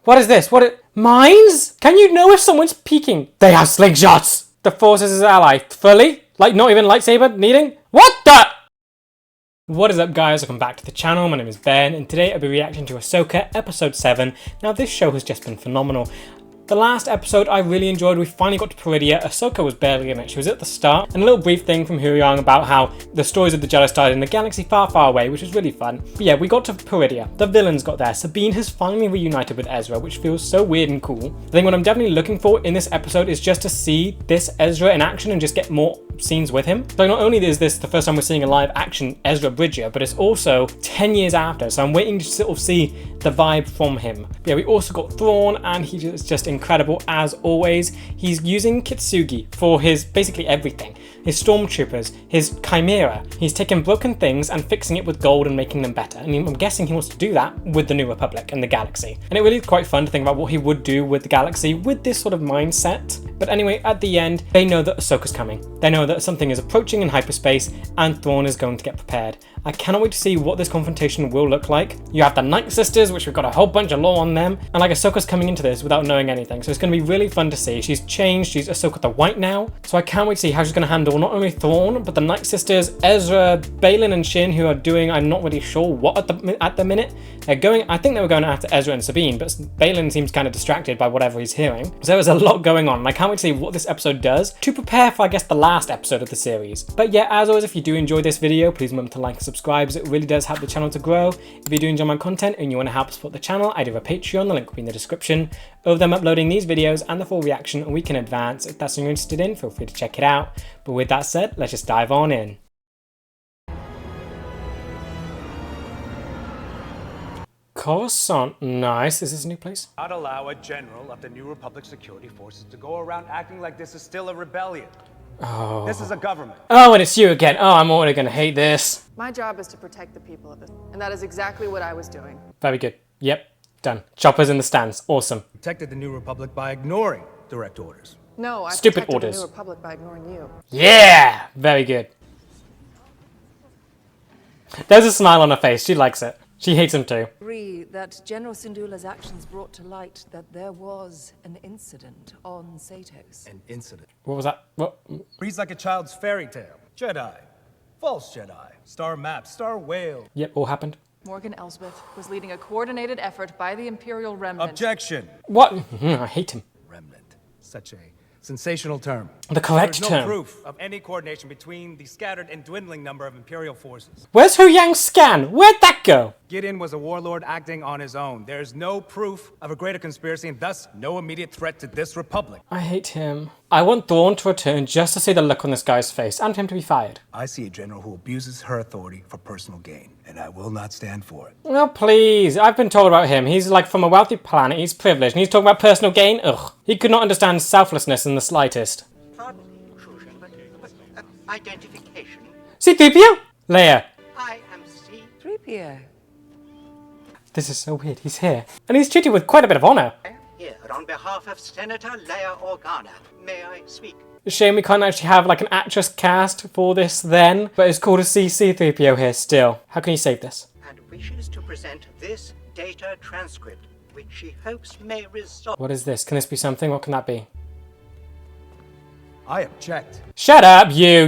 What is this? Mines? Can you know if someone's peeking? They have slingshots! The Force is his ally. Fully? Like, not even lightsaber needing? What the? What is up, guys? Welcome back to the channel. My name is Ben, and today I'll be reacting to Ahsoka Episode 7. Now, this show has just been phenomenal. The last episode I really enjoyed. We finally got to Peridia. Ahsoka was barely in it. She was at the start. And a little brief thing from Huyang about how the stories of the Jedi started in a galaxy far, far away, which was really fun. But yeah, we got to Peridia. The villains got there. Sabine has finally reunited with Ezra, which feels so weird and cool. I think what I'm definitely looking for in this episode is just to see this Ezra in action and just get more scenes with him. So not only is this the first time we're seeing a live action Ezra Bridger, but it's also 10 years after. So I'm waiting to sort of see the vibe from him. But yeah, we also got Thrawn, and he is just incredible as always. He's using Kitsugi for his basically everything. His stormtroopers, his chimera. He's taking broken things and fixing it with gold and making them better. And I'm guessing he wants to do that with the New Republic and the galaxy. And it really is quite fun to think about what he would do with the galaxy with this sort of mindset. But anyway, at the end, they know that Ahsoka's coming. They know that something is approaching in hyperspace and Thrawn is going to get prepared. I cannot wait to see what this confrontation will look like. You have the Night Sisters, which we've got a whole bunch of lore on them. And like Ahsoka's coming into this without knowing anything. So it's going to be really fun to see. She's changed. She's Ahsoka the White now. So I can't wait to see how she's going to handle not only Thrawn, but the Night Sisters, Ezra, Baylan and Shin, who are doing, I'm not really sure what at the minute. They're going, I think they were going after Ezra and Sabine, but Baylan seems kind of distracted by whatever he's hearing. So there's a lot going on, and I can't wait to see what this episode does to prepare for, I guess, the last episode of the series. But yeah, as always, if you do enjoy this video, please remember to like and subscribe, as it really does help the channel to grow. If you do enjoy my content and you want to help support the channel, I do have a Patreon, the link will be in the description. Of them uploading these videos and the full reaction a week in advance. If that's something you're interested in, feel free to check it out. But with that said, let's just dive on in. Coruscant, nice. Is this a new place? Not allow a general of the New Republic security forces to go around acting like this is still a rebellion. Oh. This is a government. Oh, and it's you again. Oh, I'm already gonna hate this. My job is to protect the people of this, and that is exactly what I was doing. Very good. Yep, done. Choppers in the stands. Awesome. Protected the New Republic by ignoring direct orders. No, I Stupid protected orders. the New Republic by ignoring you. Yeah, very good. There's a smile on her face. She likes it. She hates him too. Agree that General Syndulla's actions brought to light that there was an incident on Satos. An incident. What was that? What? Reads like a child's fairy tale. Jedi. False Jedi. Star map. Star whale. Yep, all happened. Morgan Elsbeth was leading a coordinated effort by the Imperial Remnant. Objection. What? I hate him. Remnant. Such a sensational term. The correct There's no term. proof of any coordination between the scattered and dwindling number of Imperial forces. Where's Huyang's scan? Where'd that go? Gideon was a warlord acting on his own. There's no proof of a greater conspiracy and thus no immediate threat to this republic. I hate him. I want Thrawn to return just to see the look on this guy's face and for him to be fired. I see a general who abuses her authority for personal gain, and I will not stand for it. Oh, please. I've been told about him. He's like from a wealthy planet. He's privileged. And he's talking about personal gain? Ugh. He could not understand selflessness in the slightest. Pardon the intrusion, but identification. C-3PO? Leia. I am C. 3PO. This is so weird. He's here. And he's treated with quite a bit of honor. Here on behalf of Senator Leia Organa. May I speak? Shame we can't actually have like an actress cast for this then. But it's cool to see C-3PO here still. How can you save this? And wishes to present this data transcript, which she hopes may resolve. What is this? Can this be something? What can that be? I object. Shut up, you!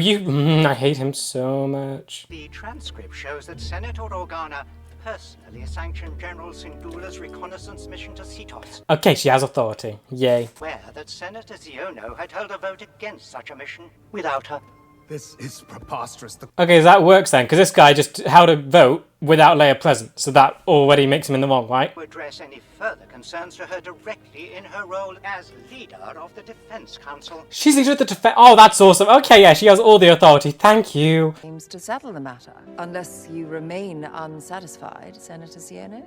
I hate him so much. The transcript shows that Senator Organa personally sanctioned General Syndulla's reconnaissance mission to Satos. Okay, she has authority. Yay. Aware that Senator Ziono had held a vote against such a mission without her. This is preposterous. Okay, so that works then, because this guy just held a vote without Leia present, so that already makes him in the wrong, right? To address any further concerns to her directly in her role as leader of the Defense Council. She's leader of the defense. Oh, that's awesome. Okay, yeah, she has all the authority. Thank you. Aims to settle the matter, unless you remain unsatisfied, Senator Ziono.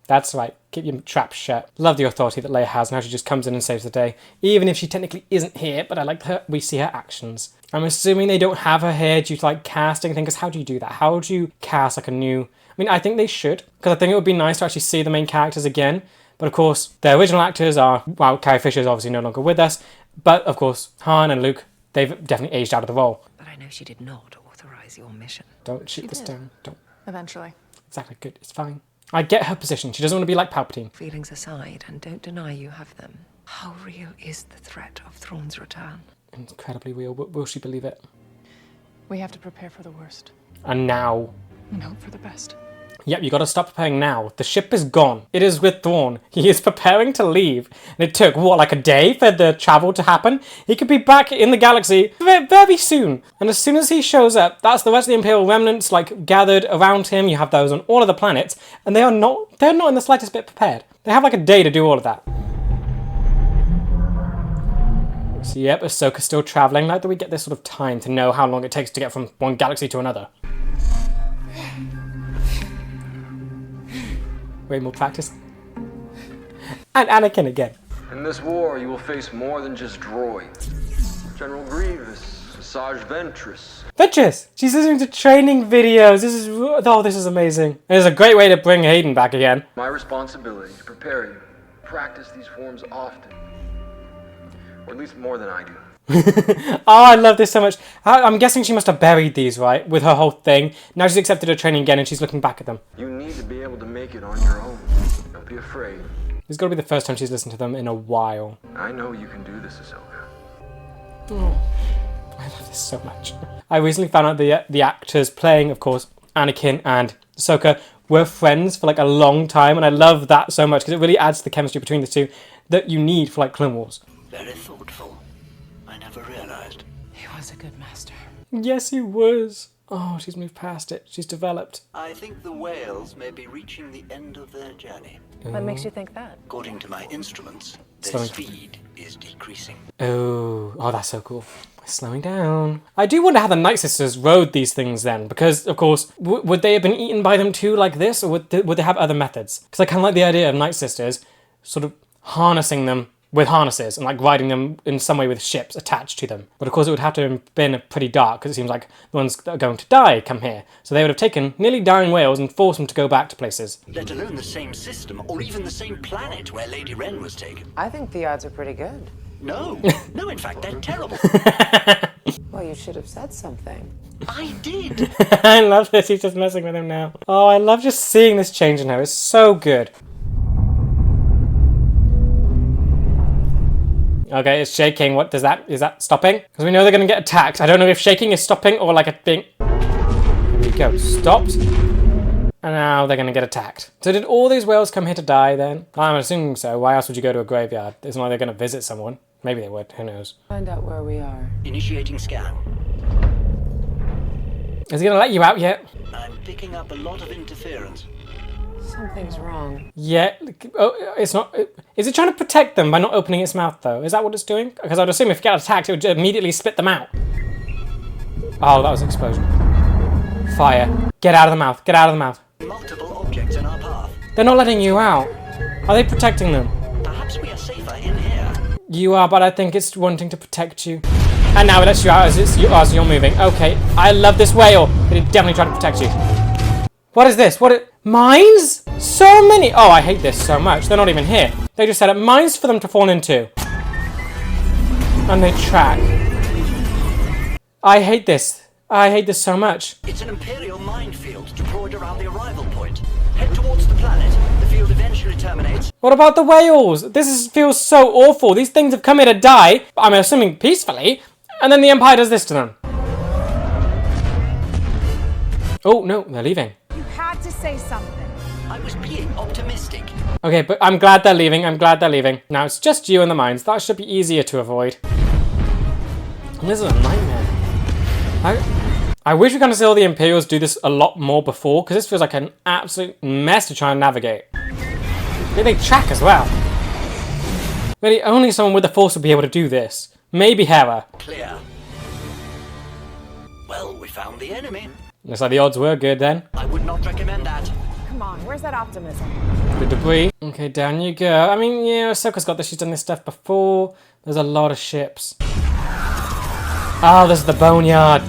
That's right. Keep your trap shut. Love the authority that Leia has and how she just comes in and saves the day. Even if she technically isn't here, but I like her. We see her actions. I'm assuming they don't have her here due to like casting thing, because how do you do that? How do you cast like a new... I mean, I think they should, because I think it would be nice to actually see the main characters again. But of course, the original actors are... Well, Carrie Fisher is obviously no longer with us. But of course, Han and Luke, they've definitely aged out of the role. But I know she did not authorize your mission. Don't shoot this down. Don't. Eventually. Exactly. Good. It's fine. I get her position. She doesn't want to be like Palpatine. Feelings aside, and don't deny you have them, how real is the threat of Thrawn's return? Incredibly real. Will she believe it? We have to prepare for the worst And now. and hope for the best. Yep, you gotta stop preparing now. The ship is gone. It is with Thrawn. He is preparing to leave. And it took, what, like a day for the travel to happen? He could be back in the galaxy very soon. And as soon as he shows up, that's the rest of the Imperial remnants, like, gathered around him. You have those on all of the planets. And they're not in the slightest bit prepared. They have like a day to do all of that. So yep, Ahsoka's still traveling. Like that we get this sort of time to know how long it takes to get from one galaxy to another. Way more practice. And Anakin again. In this war, you will face more than just droids. General Grievous, Asajj Ventress. Ventress! She's listening to training videos. This is amazing. And it's a great way to bring Hayden back again. My responsibility to prepare you. Practice these forms often. Or at least more than I do. Oh, I love this so much. I'm guessing she must have buried these, right? With her whole thing. Now she's accepted her training again and she's looking back at them. You need to be able to make it on your own. Don't be afraid. This has got to be the first time she's listened to them in a while. I know you can do this, Ahsoka. Oh, I love this so much. I recently found out the actors playing, of course, Anakin and Ahsoka were friends for like a long time. And I love that so much because it really adds to the chemistry between the two that you need for like Clone Wars. Very thoughtful. I never realized. He was a good master. Yes, he was. Oh, she's moved past it. She's developed. I think the whales may be reaching the end of their journey. What makes you think that? According to my instruments, their Slowing. speed is decreasing. Oh, that's so cool. Slowing down. I do wonder how the Night Sisters rode these things then, because, of course, would they have been eaten by them too like this, or would they have other methods? Because I kind of like the idea of Night Sisters sort of harnessing them with harnesses and like riding them in some way with ships attached to them. But of course it would have to have been pretty dark because it seems like the ones that are going to die come here. So they would have taken nearly dying whales and forced them to go back to places. Let alone the same system or even the same planet where Lady Wren was taken. I think the odds are pretty good. No, no, in fact, they're terrible. Well, you should have said something. I did. I love this, he's just messing with him now. Oh, I love just seeing this change in her, it's so good. Okay, it's shaking. What does that, is that stopping? Because we know they're going to get attacked. I don't know if shaking is stopping or like a thing. Here we go, stopped. And now they're going to get attacked. So did all these whales come here to die then? I'm assuming so. Why else would you go to a graveyard? It's not like they're going to visit someone. Maybe they would, who knows. Find out where we are. Initiating scan. Is he going to let you out yet? I'm picking up a lot of interference. Something's wrong. Yeah, oh, it's not. Is it trying to protect them by not opening its mouth though? Is that what it's doing? Because I'd assume if it got attacked, it would immediately spit them out. Oh, that was an explosion. Fire. Get out of the mouth. Get out of the mouth. Multiple objects in our path. They're not letting you out. Are they protecting them? Perhaps we are safer in here. You are, but I think it's wanting to protect you. And now it lets you out as you're moving. Okay, I love this whale. But it definitely tried to protect you. What is this? Mines? So many. Oh, I hate this so much. They're not even here. They just set up mines for them to fall into. And they track. I hate this. I hate this so much. It's an Imperial minefield deployed around the arrival point. Head towards the planet. The field eventually terminates. What about the whales? Feels so awful. These things have come here to die, I'm assuming peacefully, and then the Empire does this to them. Oh, no, they're leaving. You had to say something. I was being optimistic. Okay, but I'm glad they're leaving. Now, it's just you and the mines. That should be easier to avoid. And this is a nightmare. I wish we kind of saw the Imperials do this a lot more before, because this feels like an absolute mess to try and navigate. They track as well. Really, only someone with the Force would be able to do this. Maybe Hera. Clear. Well, we found the enemy. Looks like the odds were good then. I would not recommend that. Come on, where's that optimism? The debris. Okay, down you go. I mean, yeah, Ahsoka's got this. She's done this stuff before. There's a lot of ships. Oh, there's the boneyard.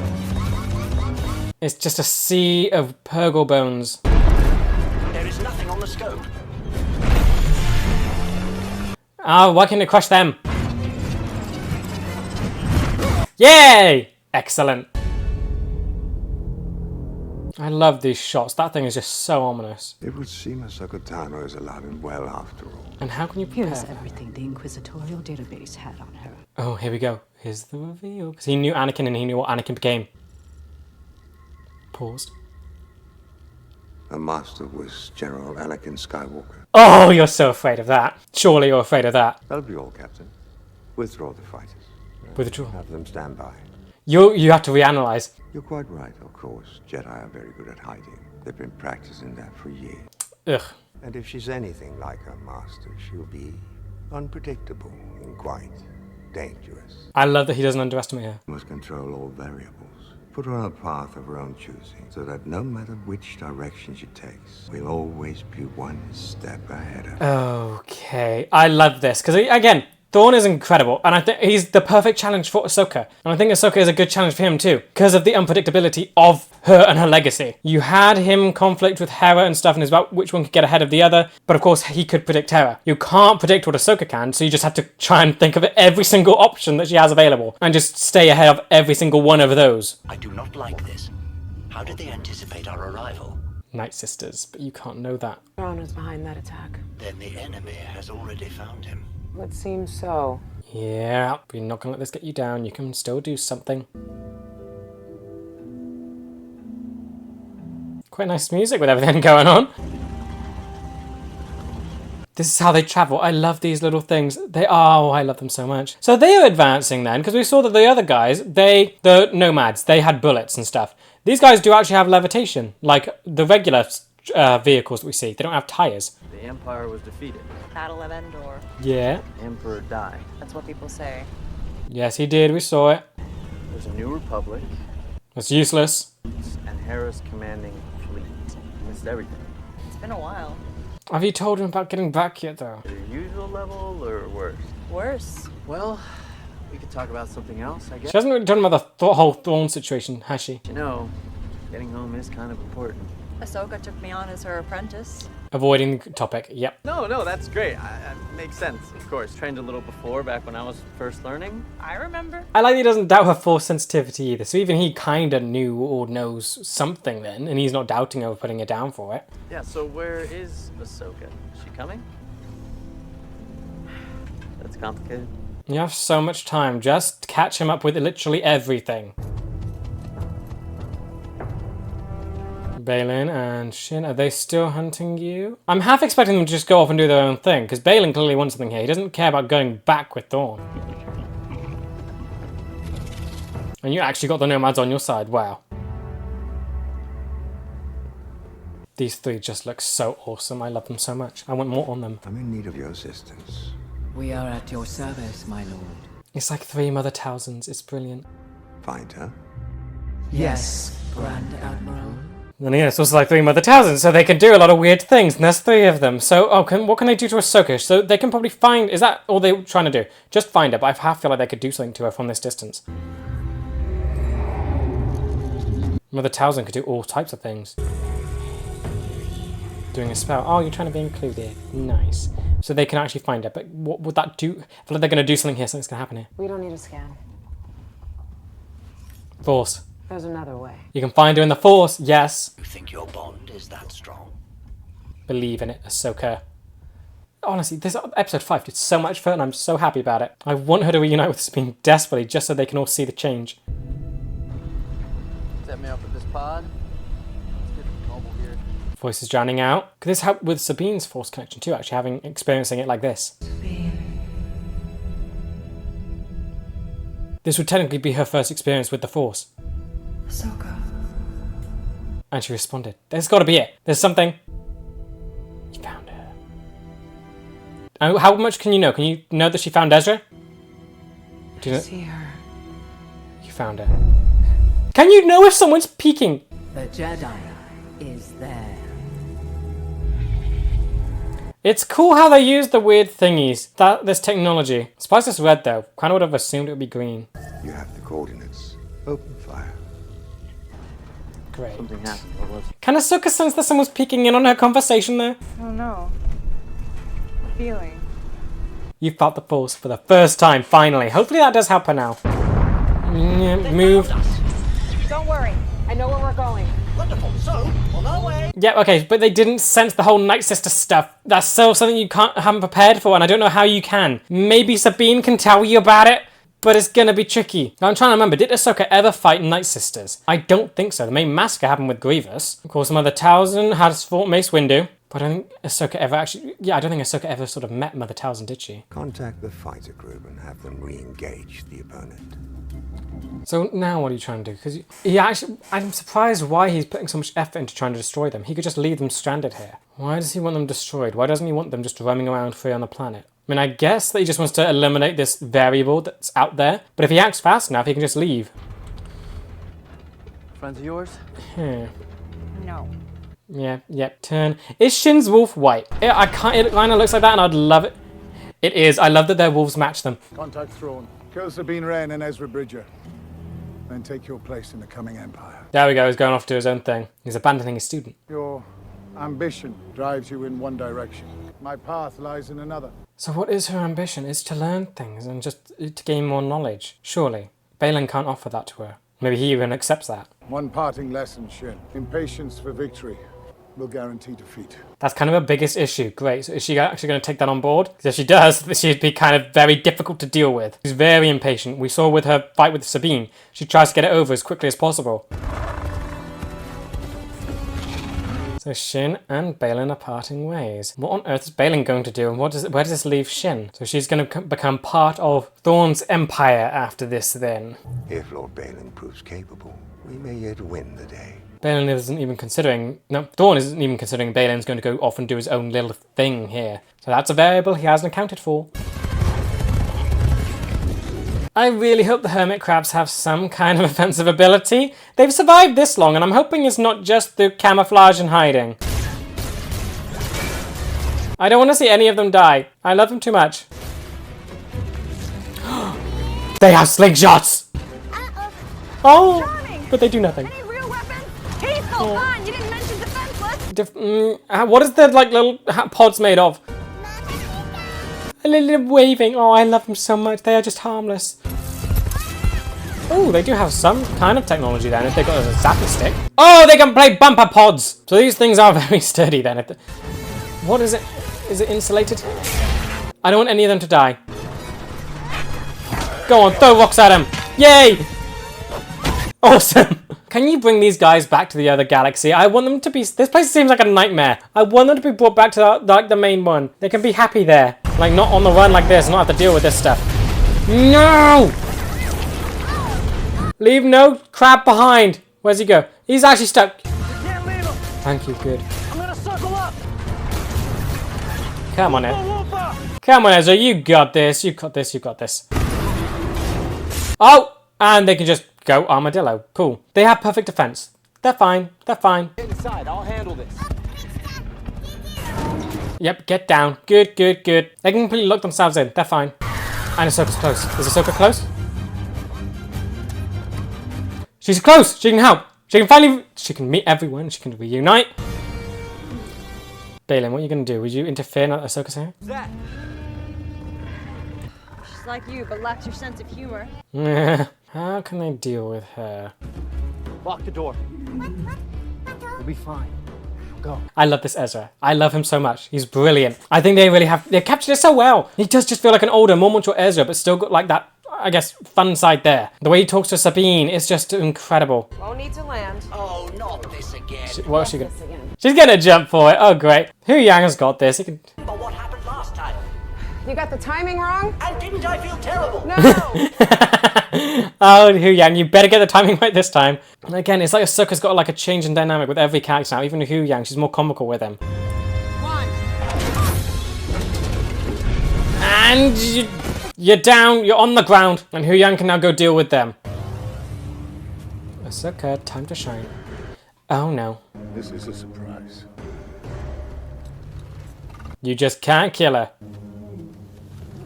It's just a sea of Purgle bones. There is nothing on the scope. Oh, why can't it crush them? Yay! Excellent. I love these shots. That thing is just so ominous. It would seem Ahsoka Tano is alive and well after all. And how can you prepare Here's for that? everything the Inquisitorial database had on her. Oh, here we go. Here's the reveal. Because he knew Anakin and he knew what Anakin became. Paused. Her master was General Anakin Skywalker. Oh, you're so afraid of that. Surely you're afraid of that. That'll be all, Captain. Withdraw the fighters. Withdraw. Have them stand by. You have to reanalyze. You're quite right, of course. Jedi are very good at hiding. They've been practicing that for years. Ugh. And if she's anything like her master, she'll be unpredictable and quite dangerous. I love that he doesn't underestimate her. You must control all variables. Put her on a path of her own choosing, so that no matter which direction she takes, we'll always be one step ahead of her. Okay, I love this because again, Thrawn is incredible, and I think he's the perfect challenge for Ahsoka. And I think Ahsoka is a good challenge for him too, because of the unpredictability of her and her legacy. You had him conflict with Hera and stuff, and it's about which one could get ahead of the other, but of course he could predict Hera. You can't predict what Ahsoka can, so you just have to try and think of every single option that she has available, and just stay ahead of every single one of those. I do not like this. How did they anticipate our arrival? Night Sisters, but you can't know that. Thrawn was behind that attack. Then the enemy has already found him. It seems so. Yeah, we're not gonna let this get you down. You can still do something. Quite nice music with everything going on. This is how they travel. I love these little things. I love them so much. So they are advancing then, because we saw that the other guys, the nomads, they had bullets and stuff. These guys do actually have levitation, like the regular vehicles that we see. They don't have tires. The Empire was defeated. Battle of Endor. Yeah. The Emperor died. That's what people say. Yes, he did. We saw it. There's a new republic. It's useless. And Hera's commanding fleet. Missed everything. It's been a while. Have you told him about getting back yet, though? The usual level or worse? Worse. Well, we could talk about something else, I guess. She hasn't really told him about the whole Thrawn situation, has she? You know, getting home is kind of important. Ahsoka took me on as her apprentice. Avoiding the topic, yep. No, that's great. Makes sense, of course. Trained a little before, back when I was first learning. I remember. I like that he doesn't doubt her force sensitivity either, so even he kind of knew or knows something then, and he's not doubting her or putting her down for it. Yeah, so where is Ahsoka? Is she coming? That's complicated. You have so much time, just catch him up with literally everything. Balin and Shin, are they still hunting you? I'm half expecting them to just go off and do their own thing, because Balin clearly wants something here. He doesn't care about going back with Thrawn. And you actually got the nomads on your side, wow. These three just look so awesome. I love them so much. I want more on them. I'm in need of your assistance. We are at your service, my lord. It's like 3 Mother Towsons. It's brilliant. Find her? Yes, Grand Admiral. And yeah, it's also like 3 Mother Towsons, so they can do a lot of weird things, and there's 3 of them. So, what can they do to Ahsoka? So they can probably find... Is that all they're trying to do? Just find her, but I half feel like they could do something to her from this distance. Mother Towson could do all types of things. Doing a spell. Oh, you're trying to be included. Nice. So they can actually find her, but what would that do? I feel like they're going to do something here, something's going to happen here. We don't need a scan. Force. There's another way. You can find her in the Force, yes. You think your bond is that strong? Believe in it, Ahsoka. Honestly, this episode 5 did so much for her, and I'm so happy about it. I want her to reunite with Sabine desperately, just so they can all see the change. Set me up with this pod. Let's get mobile here. Voice is drowning out. Could this help with Sabine's Force connection too, actually experiencing it like this? This would technically be her first experience with the Force. Ahsoka. And she responded. There's got to be it. There's something. You found her. And how much can you know? Can you know that she found Ezra? Do you know? See her. You found her. Can you know if someone's peeking? The Jedi is there. It's cool how they use the weird thingies. This technology. Surprised it's red though. Kind of would have assumed it would be green. You have the coordinates. Open fire. Great. Something happened. What was it? Can Ahsoka sense that someone's peeking in on her conversation there? I don't know. Feeling. You felt the Force for the first time, finally. Hopefully that does help her now. Yeah, move. Don't worry. I know where we're going. Wonderful. So, on our way. Yeah, okay, but they didn't sense the whole Night Sister stuff. That's still something you haven't prepared for, and I don't know how you can. Maybe Sabine can tell you about it, but it's gonna be tricky. I'm trying to remember, did Ahsoka ever fight Night Sisters? I don't think so. The main massacre happened with Grievous. Of course, Mother Talzin has fought Mace Windu, but I don't think Ahsoka ever actually... Yeah, I don't think Ahsoka ever sort of met Mother Talzin, did she? Contact the fighter group and have them re-engage the opponent. So now what are you trying to do? Because he actually... I'm surprised why he's putting so much effort into trying to destroy them. He could just leave them stranded here. Why does he want them destroyed? Why doesn't he want them just roaming around free on the planet? I mean, I guess that he just wants to eliminate this variable that's out there. But if he acts fast enough, he can just leave. Friends of yours? No. Yeah, turn. Is Shin's wolf white? It kind of looks like that, and I'd love it. It is. I love that their wolves match them. Contact Throne. Kill Sabine Wren and Ezra Bridger. Then take your place in the coming Empire. There we go. He's going off to his own thing. He's abandoning his student. Your ambition drives you in one direction. My path lies in another. So what is her ambition? Is to learn things and just to gain more knowledge. Surely. Balin can't offer that to her. Maybe he even accepts that. One parting lesson, Shin. Impatience for victory will guarantee defeat. That's kind of her biggest issue. Great. So is she actually going to take that on board? Because if she does, she'd be kind of very difficult to deal with. She's very impatient. We saw with her fight with Sabine. She tries to get it over as quickly as possible. So Shin and Balin are parting ways. What on earth is Balin going to do, and where does this leave Shin? So she's going to become part of Thrawn's empire after this then. If Lord Balin proves capable, we may yet win the day. Thrawn isn't even considering Balin's going to go off and do his own little thing here. So that's a variable he hasn't accounted for. I really hope the hermit crabs have some kind of offensive ability. They've survived this long, and I'm hoping it's not just through camouflage and hiding. I don't want to see any of them die. I love them too much. They have slingshots! Oh, Charming. but they do nothing. Any real weapons? Peaceful, fun. You didn't mention defenseless. What is the little pods made of? A little waving. Oh, I love them so much. They are just harmless. Oh, they do have some kind of technology then if they've got a zappy stick. Oh, they can play bumper pods. So these things are very sturdy then. What is it? Is it insulated? I don't want any of them to die. Go on, throw rocks at him. Yay! Awesome. Can you bring these guys back to the other galaxy? I want them to be... This place seems like a nightmare. I want them to be brought back to the main one. They can be happy there. Like, not on the run like this, not have to deal with this stuff. No! Leave no crab behind. Where's he go? He's actually stuck. We can't leave him. Thank you, good. I'm gonna circle up. Come on, Ed. Come on, Ezra, you got this. You got this, you got this. Oh! And they can just go armadillo. Cool. They have perfect defense. They're fine. They're fine. Get inside. I'll handle this. Yep, get down. Good, good, good. They can completely lock themselves in. They're fine. And Ahsoka's close. Is Ahsoka close? She's close. She can help. She can finally... She can meet everyone. She can reunite. Balin, what are you going to do? Would you interfere now that Ahsoka's here? That. She's like you, but lacks your sense of humor. How can they deal with her? Lock the door. We'll be fine. Go. I love this Ezra. I love him so much. He's brilliant. I think they captured it so well. He does just feel like an older, more mature Ezra, but still got like that, I guess, fun side there. The way he talks to Sabine is just incredible. Won't need to land. Oh, not this again. What is she gonna? She's gonna jump for it. Oh great. Hu Yang has got this. He can. But what happened last time? You got the timing wrong? And didn't I feel terrible? No! Oh, Hu Yang, you better get the timing right this time. And again, it's like Ahsoka's got like a change in dynamic with every character now. Even Hu Yang, she's more comical with him. And you're down, you're on the ground, and Hu Yang can now go deal with them. Ahsoka, time to shine. Oh no. This is a surprise. You just can't kill her.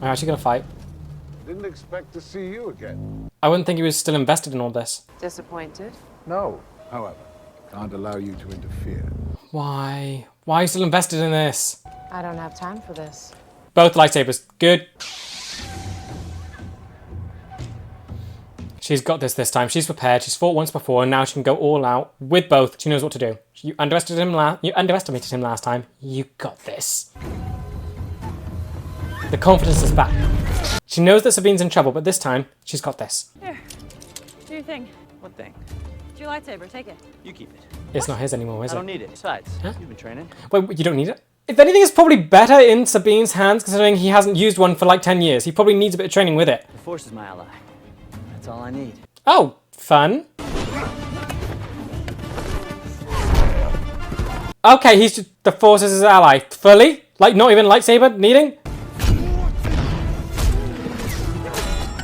I'm actually gonna fight. Didn't expect to see you again. I wouldn't think he was still invested in all this. Disappointed? No. However, can't allow you to interfere. Why? Why are you still invested in this? I don't have time for this. Both lightsabers. Good. She's got this time. She's prepared. She's fought once before, and now she can go all out with both. She knows what to do. You underestimated him last time. You got this. The confidence is back. She knows that Sabine's in trouble, but this time, she's got this. Here, do your thing. What thing? It's your lightsaber, take it. You keep it. It's not his anymore, is it? I don't need it. Besides, you've been training. Wait, you don't need it? If anything, it's probably better in Sabine's hands, considering he hasn't used one for like 10 years. He probably needs a bit of training with it. The Force is my ally. That's all I need. Oh, fun. Okay, he's just, the Force is his ally. Fully? Like, not even lightsaber needing?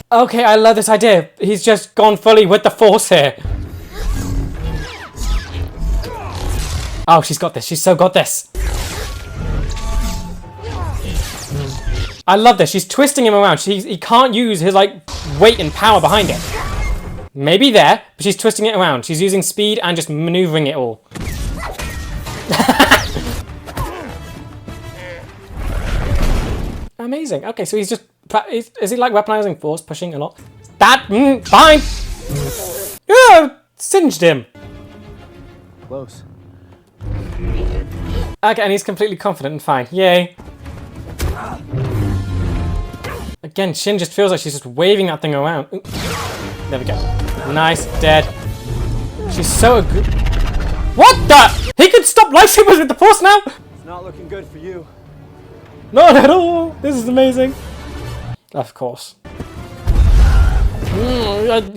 Okay, I love this idea. He's just gone fully with the Force here. Oh, she's got this. She's so got this. I love this. She's twisting him around. He can't use his, like, weight and power behind it. Maybe there, but she's twisting it around. She's using speed and just maneuvering it all. Amazing. Okay, so he's just... Is he, like, weaponizing Force, pushing a lot? That... fine! Yeah, singed him. Close. Okay, and he's completely confident and fine. Yay. Again, Shin just feels like she's just waving that thing around. Ooh. There we go. Nice, dead. She's so good. What the? He could stop lightsabers with the Force now? It's not looking good for you. Not at all. This is amazing. Of course.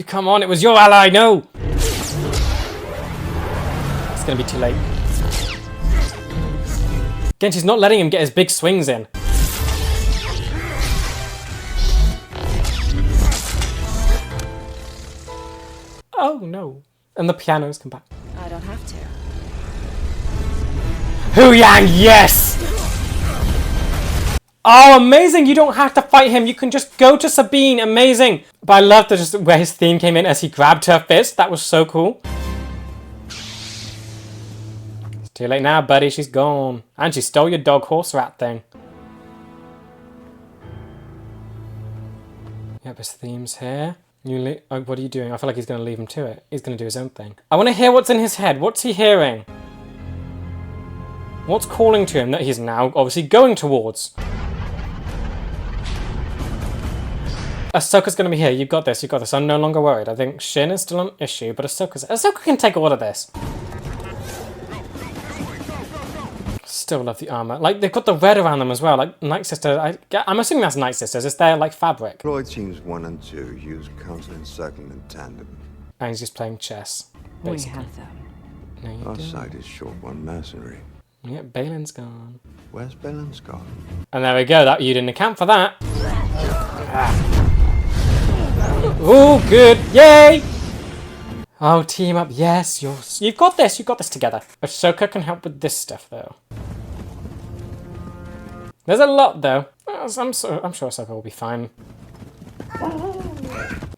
Come on, it was your ally. No. It's gonna be too late. Again, she's not letting him get his big swings in. Oh no. And the pianos come back. I don't have to. Hu Yang, yes! Oh, amazing! You don't have to fight him. You can just go to Sabine. Amazing. But I love just where his theme came in as he grabbed her fist. That was so cool. It's too late now, buddy. She's gone. And she stole your dog horse rat thing. Yep, his theme's here. Oh, what are you doing? I feel like he's going to leave him to it. He's going to do his own thing. I want to hear what's in his head. What's he hearing? What's calling to him that he's now obviously going towards? Ahsoka's going to be here. You've got this. You've got this. I'm no longer worried. I think Shin is still an issue, but Ahsoka can take all of this. Still love the armor. Like, they've got the red around them as well. Like, Night Sister. I'm assuming that's Night Sisters. It's their, like, fabric. Droid teams 1 and 2 use counter and circle in tandem. And he's just playing chess. Basically. We have them. No, you Our don't. side is short one mercenary. Yeah, Balin's gone. Where's Balin's gone? And there we go. That you didn't account for that. Oh, good. Yay! Oh, team up. Yes, you've got this. You've got this together. Ahsoka can help with this stuff, though. There's a lot, though. I'm sure Ahsoka will be fine.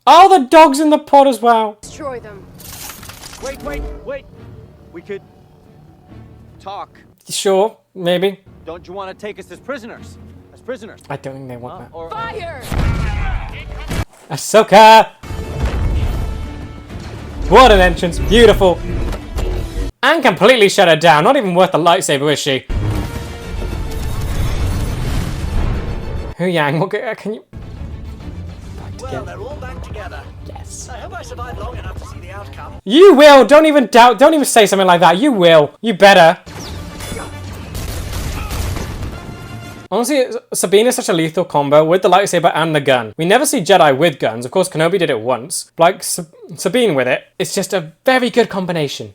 Oh, the dog's in the pod as well. Destroy them. Wait. We could talk. Sure, maybe. Don't you want to take us as prisoners? I don't think they want that. Fire! Ahsoka! What an entrance. Beautiful. And completely shut her down. Not even worth the lightsaber, is she? Hu Yang, what can you... Well, they're all back together. Yes. I hope I survive long enough to see the outcome. You will! Don't even doubt. Don't even say something like that. You will. You better. Honestly, Sabine is such a lethal combo with the lightsaber and the gun. We never see Jedi with guns. Of course, Kenobi did it once. Like, Sabine with it, it's just a very good combination.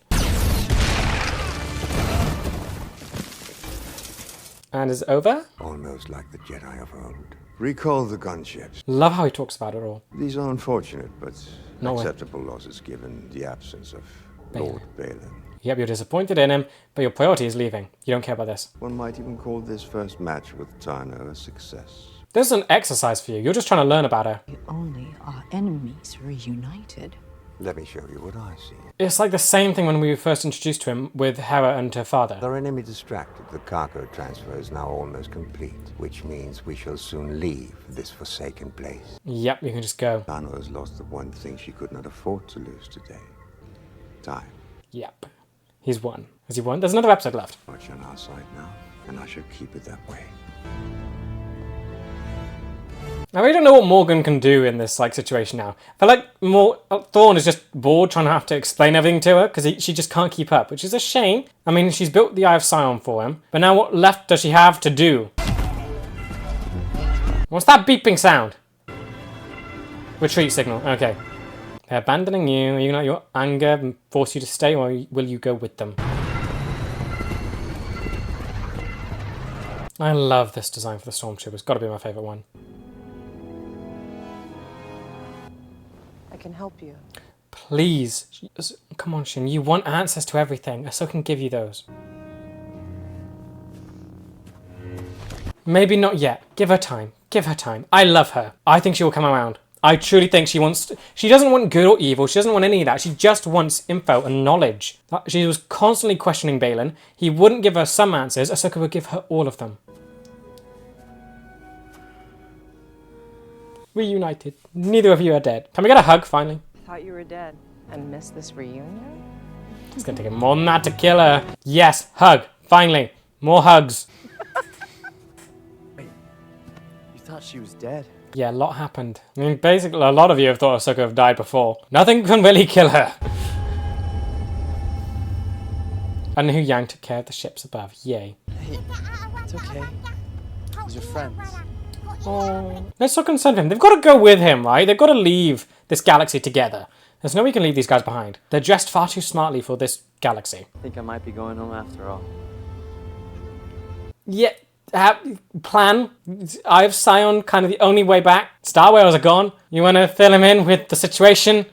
And is it over? Almost like the Jedi of old. Recall the gunships. Love how he talks about it all. These are unfortunate, but No way. acceptable losses given the absence of Lord Balin. Yep, you're disappointed in him, but your priority is leaving. You don't care about this. One might even call this first match with Tano a success. This is an exercise for you. You're just trying to learn about her. Only our enemies reunited. Let me show you what I see. It's like the same thing when we were first introduced to him with Hera and her father. Our enemy distracted. The cargo transfer is now almost complete, which means we shall soon leave this forsaken place. Yep, you can just go. Tano has lost the one thing she could not afford to lose today. Time. Yep. He's won. Has he won? There's another episode left. Much on our side now, and I shall keep it that way. I really don't know what Morgan can do in this situation now. I feel like Thrawn is just bored trying to have to explain everything to her because she just can't keep up, which is a shame. I mean, she's built the Eye of Sion for him, but now what left does she have to do? What's that beeping sound? Retreat signal. Okay. They're abandoning you. Are you gonna let your anger force you to stay, or will you go with them? I love this design for the Stormtroopers. Got to be my favourite one. I can help you. Please. Come on, Shin. You want answers to everything. Ahsoka can give you those. Maybe not yet. Give her time. Give her time. I love her. I think she will come around. I truly think she wants... She doesn't want good or evil. She doesn't want any of that. She just wants info and knowledge. She was constantly questioning Baylan. He wouldn't give her some answers. Ahsoka would give her all of them. Reunited. Neither of you are dead. Can we get a hug, finally? I thought you were dead. And missed this reunion? It's gonna take him more than that to kill her. Yes, hug. Finally. More hugs. Wait, you thought she was dead? Yeah, a lot happened. I mean, basically, a lot of you have thought Ahsoka have died before. Nothing can really kill her. I know who Yang took care of the ships above. Yay. Hey, it's okay. These are friends. Oh, let's not concern him. They've got to go with him, right? They've got to leave this galaxy together. There's no way you can leave these guys behind. They're dressed far too smartly for this galaxy. I think I might be going home after all. Yeah, plan. Eye of Sion, kind of the only way back. Star Wars are gone. You want to fill him in with the situation?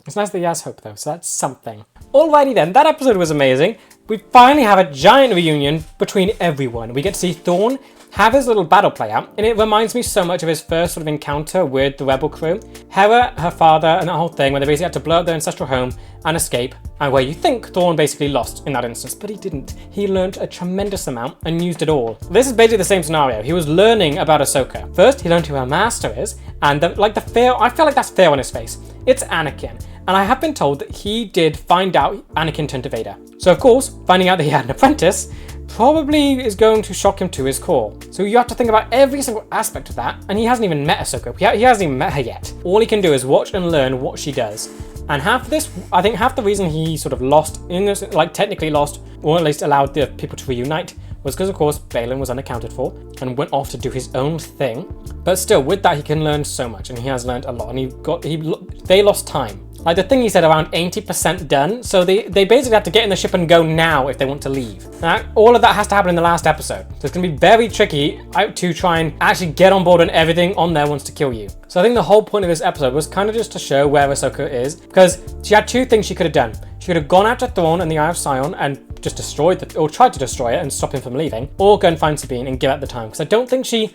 It's nice that he has hope, though, so that's something. Alrighty then, that episode was amazing. We finally have a giant reunion between everyone. We get to see Thrawn have his little battle play out, and it reminds me so much of his first sort of encounter with the Rebel crew. Hera, her father, and that whole thing where they basically had to blow up their ancestral home and escape, and where you think Thrawn basically lost in that instance, but he didn't. He learned a tremendous amount and used it all. This is basically the same scenario. He was learning about Ahsoka. First, he learned who her master is, and the fear, I feel like that's fear on his face. It's Anakin. And I have been told that he did find out Anakin turned to Vader. So of course, finding out that he had an apprentice probably is going to shock him to his core. So you have to think about every single aspect of that, and he hasn't even met Ahsoka. He hasn't even met her yet. All he can do is watch and learn what she does. And I think half the reason he sort of lost, technically lost, or at least allowed the people to reunite, was because of course Baylan was unaccounted for and went off to do his own thing. But still, with that he can learn so much, and he has learned a lot, and they lost time. Like the thing he said, around 80% done, so they basically have to get in the ship and go now if they want to leave. Now, all of that has to happen in the last episode, so it's going to be very tricky to try and actually get on board when everything on there wants to kill you. So I think the whole point of this episode was kind of just to show where Ahsoka is, because she had two things she could have done. She could have gone after Thrawn and the Eye of Sion and just destroyed or tried to destroy it and stop him from leaving, or go and find Sabine and give up the time, because I don't think she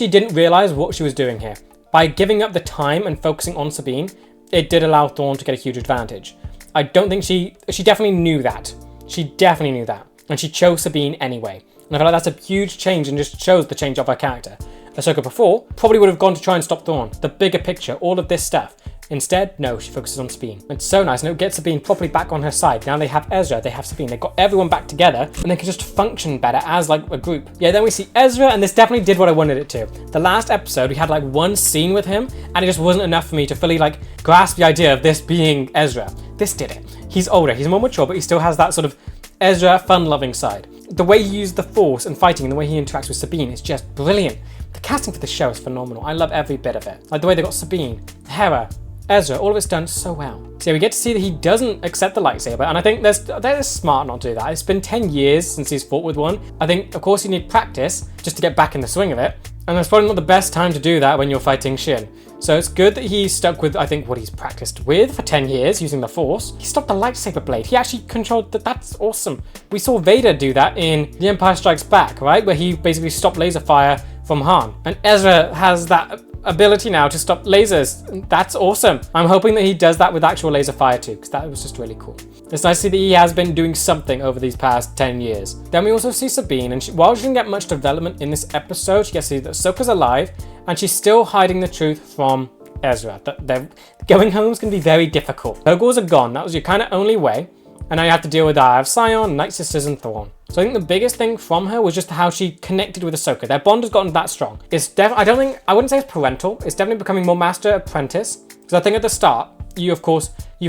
didn't realize what she was doing here. By giving up the time and focusing on Sabine, it did allow Thrawn to get a huge advantage. I don't think she definitely knew that. She definitely knew that. And she chose Sabine anyway. And I feel like that's a huge change and just shows the change of her character. Ahsoka before probably would have gone to try and stop Thrawn. The bigger picture, all of this stuff. Instead, no, she focuses on Sabine. It's so nice, and it gets Sabine properly back on her side. Now they have Ezra, they have Sabine, they've got everyone back together, and they can just function better as like a group. Yeah, then we see Ezra, and this definitely did what I wanted it to. The last episode, we had like one scene with him, and it just wasn't enough for me to fully like grasp the idea of this being Ezra. This did it. He's older, he's more mature, but he still has that sort of Ezra fun-loving side. The way he used the Force and fighting, and the way he interacts with Sabine is just brilliant. The casting for the show is phenomenal. I love every bit of it. Like the way they got Sabine, Hera, Ezra, all of it's done so well. So yeah, we get to see that he doesn't accept the lightsaber, and I think they're smart not to do that. It's been 10 years since he's fought with one. I think, of course, you need practice just to get back in the swing of it, and that's probably not the best time to do that when you're fighting Shin. So it's good that he stuck with, I think, what he's practiced with for 10 years using the Force. He stopped the lightsaber blade. He actually controlled that. That's awesome. We saw Vader do that in The Empire Strikes Back, right? Where he basically stopped laser fire from Han. And Ezra has that ability now to stop lasers. That's awesome. I'm hoping that he does that with actual laser fire too, because that was just really cool. It's nice to see that he has been doing something over these past 10 years. Then we also see Sabine, and while she didn't get much development in this episode, she gets to see that Ahsoka's alive, and she's still hiding the truth from Ezra. That going home is going to be very difficult. Pogors are gone. That was your kind of only way. And now you have to deal with Eye of Sion, Night Sisters, and Thrawn. So I think the biggest thing from her was just how she connected with Ahsoka. Their bond has gotten that strong. It's I wouldn't say it's parental. It's definitely becoming more master apprentice. Because I think at the start, you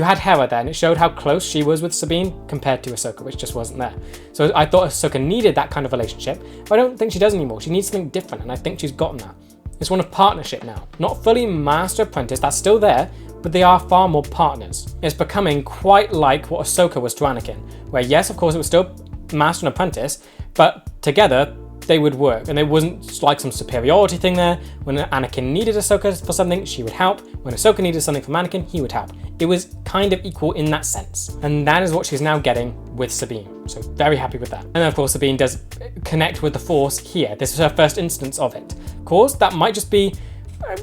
had Hera there, and it showed how close she was with Sabine compared to Ahsoka, which just wasn't there. So I thought Ahsoka needed that kind of relationship, but I don't think she does anymore. She needs something different, and I think she's gotten that. It's one of partnership now. Not fully master apprentice, that's still there, but they are far more partners. It's becoming quite like what Ahsoka was to Anakin, where yes, of course, it was still master and apprentice, but together they would work, and there wasn't like some superiority thing there. When Anakin needed Ahsoka for something, she would help. When Ahsoka needed something from Anakin, he would help. It was kind of equal in that sense, and that is what she's now getting with Sabine. So very happy with that. And then of course Sabine does connect with the Force here. This is her first instance of it. Of course, that might just be,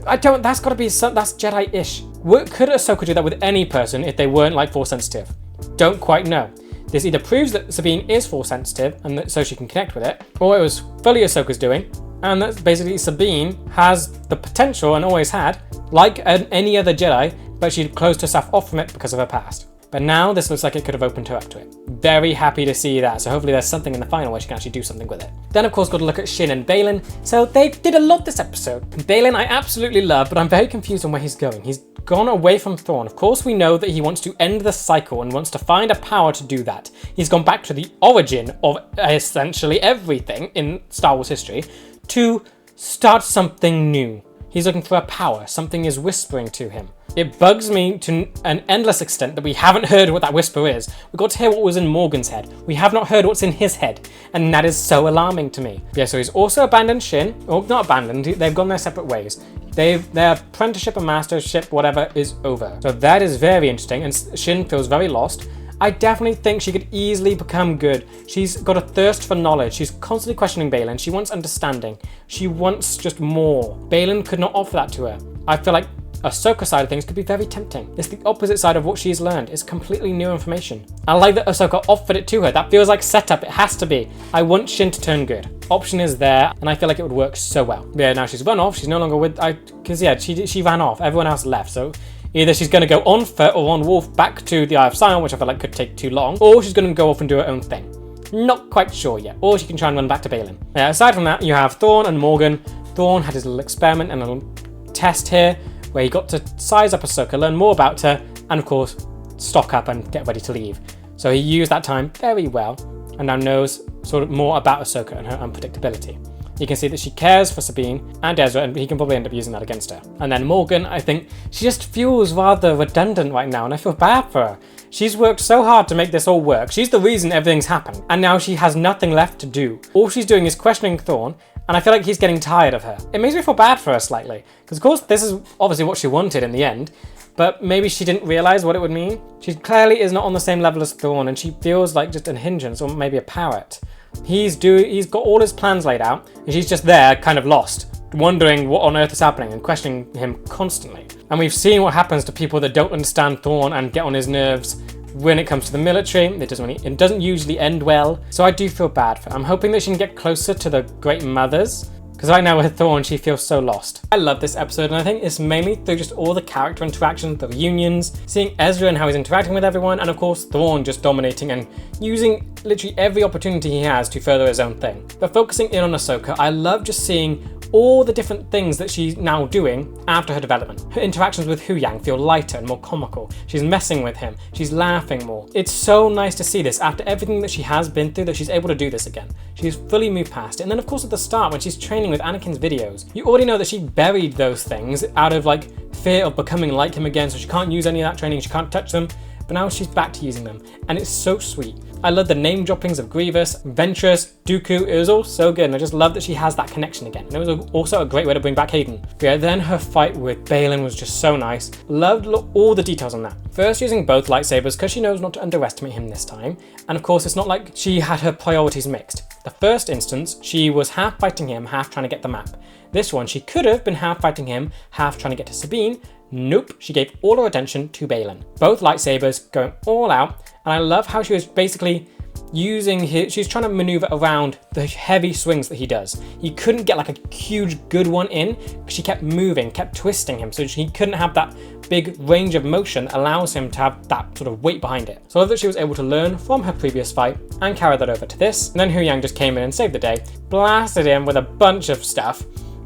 that's got to be that's Jedi-ish. Could Ahsoka do that with any person if they weren't like Force sensitive? Don't quite know. This either proves that Sabine is Force sensitive and that so she can connect with it, or it was fully Ahsoka's doing, and that basically Sabine has the potential and always had, like any other Jedi, but she'd closed herself off from it because of her past. But now this looks like it could have opened her up to it. Very happy to see that, so hopefully there's something in the final where she can actually do something with it. Then of course got to look at Shin and Baylan. So they did a lot this episode. Baylan I absolutely love, but I'm very confused on where he's going. He's gone away from Thrawn. Of course we know that he wants to end the cycle and wants to find a power to do that. He's gone back to the origin of essentially everything in Star Wars history to start something new. He's looking for a power. Something is whispering to him. It bugs me to an endless extent that we haven't heard what that whisper is. We got to hear what was in Morgan's head. We have not heard what's in his head, and that is so alarming to me. Yeah, so he's also abandoned Shin, or not abandoned, they've gone their separate ways. Their apprenticeship and mastership, whatever, is over. So that is very interesting, and Shin feels very lost. I definitely think she could easily become good. She's got a thirst for knowledge. She's constantly questioning Baylan. She wants understanding. She wants just more. Baylan could not offer that to her. I feel like Ahsoka's side of things could be very tempting. It's the opposite side of what she's learned. It's completely new information. I like that Ahsoka offered it to her. That feels like setup. It has to be. I want Shin to turn good. Option is there, and I feel like it would work so well. Yeah, now she's run off. She's no longer with, because yeah, she ran off. Everyone else left, so either she's going to go on foot or on wolf back to the Eye of Sion, which I feel like could take too long, or she's going to go off and do her own thing. Not quite sure yet. Or she can try and run back to Baylan. Yeah, aside from that, you have Thrawn and Morgan. Thrawn had his little experiment and a little test here, where he got to size up Ahsoka, learn more about her, and of course, stock up and get ready to leave. So he used that time very well, and now knows sort of more about Ahsoka and her unpredictability. You can see that she cares for Sabine and Ezra, and he can probably end up using that against her. And then Morgan, I think, she just feels rather redundant right now, and I feel bad for her. She's worked so hard to make this all work. She's the reason everything's happened, and now she has nothing left to do. All she's doing is questioning Thrawn, and I feel like he's getting tired of her. It makes me feel bad for her slightly, because of course this is obviously what she wanted in the end, but maybe she didn't realize what it would mean. She clearly is not on the same level as Thrawn, and she feels like just a hindrance or maybe a parrot. He's got all his plans laid out, and she's just there, kind of lost, wondering what on earth is happening and questioning him constantly. And we've seen what happens to people that don't understand Thrawn and get on his nerves when it comes to the military. It doesn't usually end well, so I do feel bad for her. I'm hoping that she can get closer to the Great Mothers, because right now with Thrawn, she feels so lost. I love this episode, and I think it's mainly through just all the character interactions, the reunions, seeing Ezra and how he's interacting with everyone, and of course Thrawn just dominating and using literally every opportunity he has to further his own thing. But focusing in on Ahsoka, I love just seeing all the different things that she's now doing after her development. Her interactions with Huyang feel lighter and more comical. She's messing with him. She's laughing more. It's so nice to see this after everything that she has been through, that she's able to do this again. She's fully moved past it. And then of course at the start when she's training with Anakin's videos, you already know that she buried those things out of like fear of becoming like him again, so she can't use any of that training, she can't touch them. But now she's back to using them, and it's so sweet. I love the name droppings of Grievous, Ventress, Dooku. It was all so good, and I just love that she has that connection again. And it was also a great way to bring back Hayden. But yeah, then her fight with Baylan was just so nice. Loved all the details on that. First, using both lightsabers because she knows not to underestimate him this time. And of course, it's not like she had her priorities mixed. The first instance, she was half fighting him, half trying to get the map. This one, she could have been half fighting him, half trying to get to Sabine. Nope, she gave all her attention to Baylan. Both lightsabers going all out, and I love how she was basically using she's trying to maneuver around the heavy swings that he does. He couldn't get like a huge good one in because she kept moving, kept twisting him, so he couldn't have that big range of motion that allows him to have that sort of weight behind it. So I love that she was able to learn from her previous fight and carry that over to this. And then Hu Yang just came in and saved the day, blasted him with a bunch of stuff,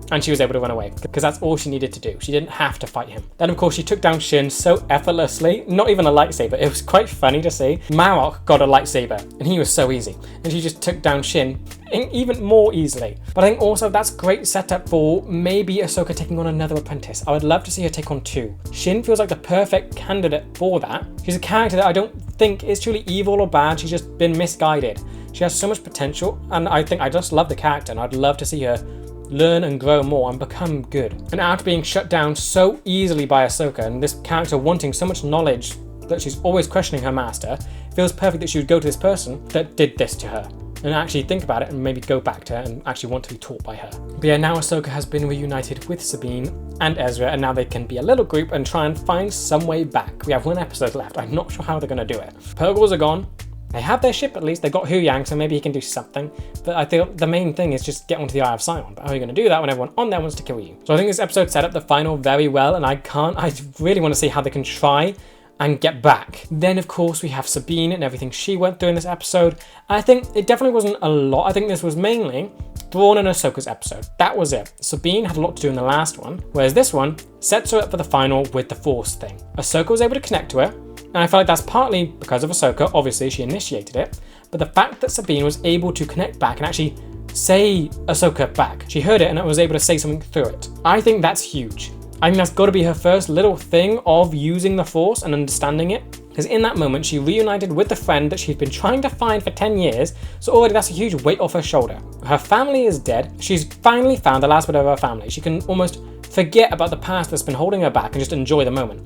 and she was able to run away because that's all she needed to do. She didn't have to fight him. Then of course she took down Shin so effortlessly, not even a lightsaber. It was quite funny to see. Marok got a lightsaber and he was so easy. And she just took down Shin even more easily. But I think also that's great setup for maybe Ahsoka taking on another apprentice. I would love to see her take on 2. Shin feels like the perfect candidate for that. She's a character that I don't think is truly evil or bad. She's just been misguided. She has so much potential, and I think I just love the character, and I'd love to see her learn and grow more and become good. And after being shut down so easily by Ahsoka, and this character wanting so much knowledge that she's always questioning her master, it feels perfect that she would go to this person that did this to her and actually think about it and maybe go back to her and actually want to be taught by her. But yeah, now Ahsoka has been reunited with Sabine and Ezra, and now they can be a little group and try and find some way back. We have 1 episode left. I'm not sure how they're going to do it. Purgles are gone. They have their ship at least. They got Hu Yang, so maybe he can do something. But I think the main thing is just get onto the Eye of Sion. But how are you going to do that when everyone on there wants to kill you? So I think this episode set up the final very well, and I really want to see how they can try and get back. Then of course we have Sabine and everything she went through in this episode. I think it definitely wasn't a lot. I think this was mainly Thrawn and Ahsoka's episode. That was it. Sabine had a lot to do in the last one, whereas this one sets her up for the final with the Force thing. Ahsoka was able to connect to her, and I feel like that's partly because of Ahsoka. Obviously she initiated it, but the fact that Sabine was able to connect back and actually say Ahsoka back, she heard it and was able to say something through it. I think that's huge. I think that's got to be her first little thing of using the Force and understanding it. Because in that moment, she reunited with the friend that she'd been trying to find for 10 years, so already that's a huge weight off her shoulder. Her family is dead. She's finally found the last bit of her family. She can almost forget about the past that's been holding her back and just enjoy the moment.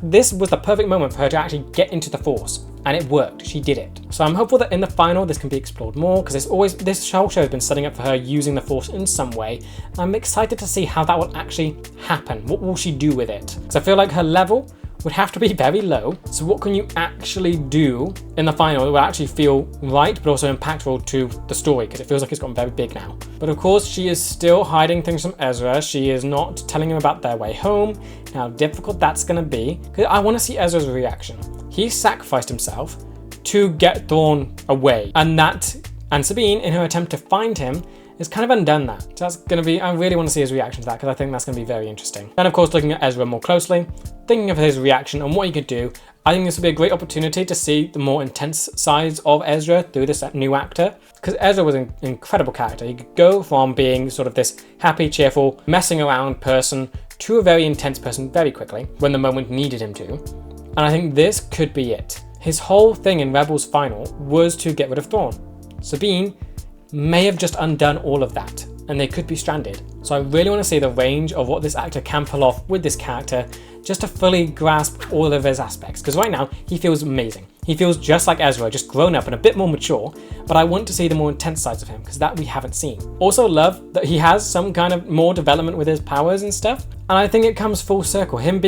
This was the perfect moment for her to actually get into the Force, and it worked. She did it. So I'm hopeful that in the final this can be explored more, because this whole show has been setting up for her using the Force in some way. And I'm excited to see how that will actually happen. What will she do with it? Because I feel like her level would have to be very low. So what can you actually do in the final that will actually feel right, but also impactful to the story? Because it feels like it's gotten very big now. But of course, she is still hiding things from Ezra. She is not telling him about their way home, how difficult that's going to be. Because I want to see Ezra's reaction. He sacrificed himself to get Thrawn away, and Sabine, in her attempt to find him, has kind of undone that. So that's going to be, I really want to see his reaction to that, because I think that's going to be very interesting. And of course, looking at Ezra more closely, thinking of his reaction and what he could do, I think this would be a great opportunity to see the more intense sides of Ezra through this new actor. Because Ezra was an incredible character. He could go from being sort of this happy, cheerful, messing around person to a very intense person very quickly when the moment needed him to. And I think this could be it. His whole thing in Rebels Final was to get rid of Thrawn. Sabine may have just undone all of that, and they could be stranded. So I really want to see the range of what this actor can pull off with this character, just to fully grasp all of his aspects. Because right now, he feels amazing. He feels just like Ezra, just grown up and a bit more mature, but I want to see the more intense sides of him, because that we haven't seen. Also love that he has some kind of more development with his powers and stuff, and I think it comes full circle. Him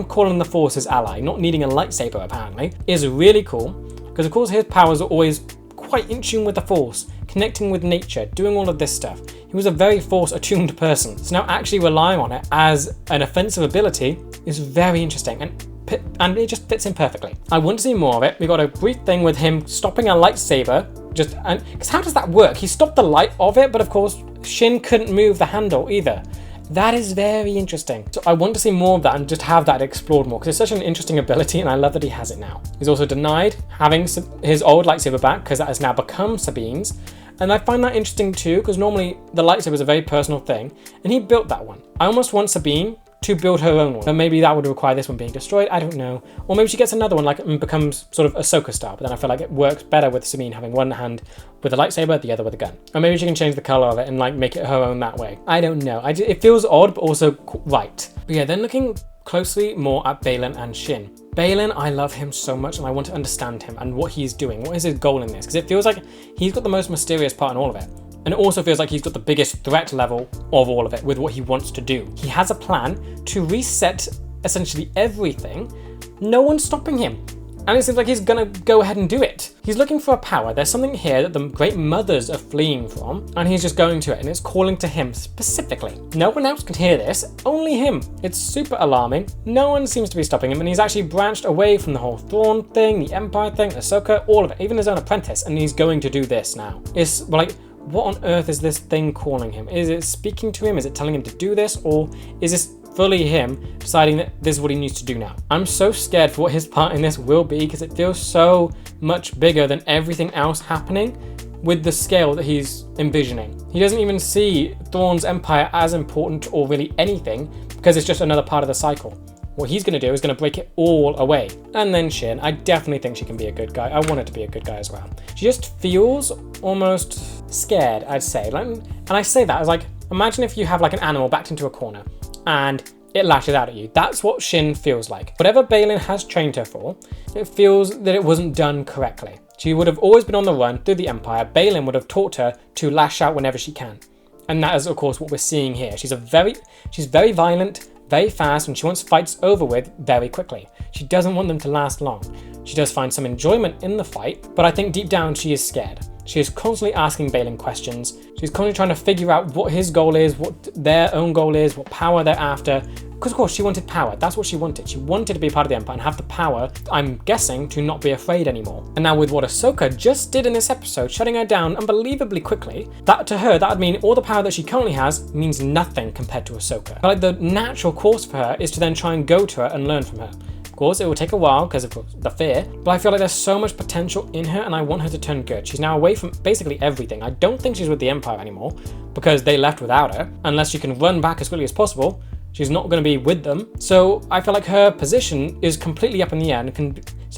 calling the Force his ally, not needing a lightsaber apparently, is really cool, because of course his powers are always quite in tune with the Force, connecting with nature, doing all of this stuff. He was a very Force-attuned person, so now actually relying on it as an offensive ability is very interesting, and it just fits in perfectly. I want to see more of it. We got a brief thing with him stopping a lightsaber, because how does that work? He stopped the light of it, but of course Shin couldn't move the handle either. That is very interesting. So I want to see more of that and just have that explored more, because it's such an interesting ability and I love that he has it now. He's also denied having his old lightsaber back, because that has now become Sabine's. And I find that interesting too, because normally the lightsaber is a very personal thing, and he built that one. I almost want Sabine to build her own one. And maybe that would require this one being destroyed, I don't know. Or maybe she gets another one, like, and becomes sort of Ahsoka style, but then I feel like it works better with Sabine having one hand with a lightsaber, the other with a gun. Or maybe she can change the color of it and like make it her own that way. I don't know. It feels odd, but also right. But yeah, then looking closely more at Baylan and Shin. Baylan, I love him so much and I want to understand him and what he's doing. What is his goal in this? Because it feels like he's got the most mysterious part in all of it. And it also feels like he's got the biggest threat level of all of it with what he wants to do. He has a plan to reset essentially everything. No one's stopping him. And it seems like he's gonna go ahead and do it. He's looking for a power. There's something here that the Great Mothers are fleeing from, and he's just going to it, and it's calling to him specifically. No one else can hear this, only him. It's super alarming. No one seems to be stopping him, and he's actually branched away from the whole Thrawn thing, the Empire thing, Ahsoka, all of it, even his own apprentice, and he's going to do this now. It's like, what on earth is this thing calling him? Is it speaking to him? Is it telling him to do this? Or is this fully him deciding that this is what he needs to do now? I'm so scared for what his part in this will be because it feels so much bigger than everything else happening with the scale that he's envisioning. He doesn't even see Thrawn's Empire as important or really anything because it's just another part of the cycle. What he's going to do is going to break it all away. And then Shin, I definitely think she can be a good guy. I want her to be a good guy as well. She just feels almost scared, I'd say. And I say that as like, imagine if you have like an animal backed into a corner and it lashes out at you. That's what Shin feels like. Whatever Baylan has trained her for, it feels that it wasn't done correctly. She would have always been on the run through the Empire. Baylan would have taught her to lash out whenever she can. And that is, of course, what we're seeing here. She's very violent, very fast, and she wants fights over with very quickly. She doesn't want them to last long. She does find some enjoyment in the fight, but I think deep down she is scared. She is constantly asking Baylan questions. She's constantly trying to figure out what his goal is, what their own goal is, what power they're after. Because of course she wanted power. That's what she wanted. She wanted to be part of the Empire and have the power, I'm guessing, to not be afraid anymore. And now with what Ahsoka just did in this episode, shutting her down unbelievably quickly, that to her, that would mean all the power that she currently has means nothing compared to Ahsoka. But like the natural course for her is to then try and go to her and learn from her. Of course, it will take a while because of the fear, but I feel like there's so much potential in her and I want her to turn good. She's now away from basically everything. I don't think she's with the Empire anymore because they left without her. Unless she can run back as quickly as possible, she's not going to be with them. So I feel like her position is completely up in the air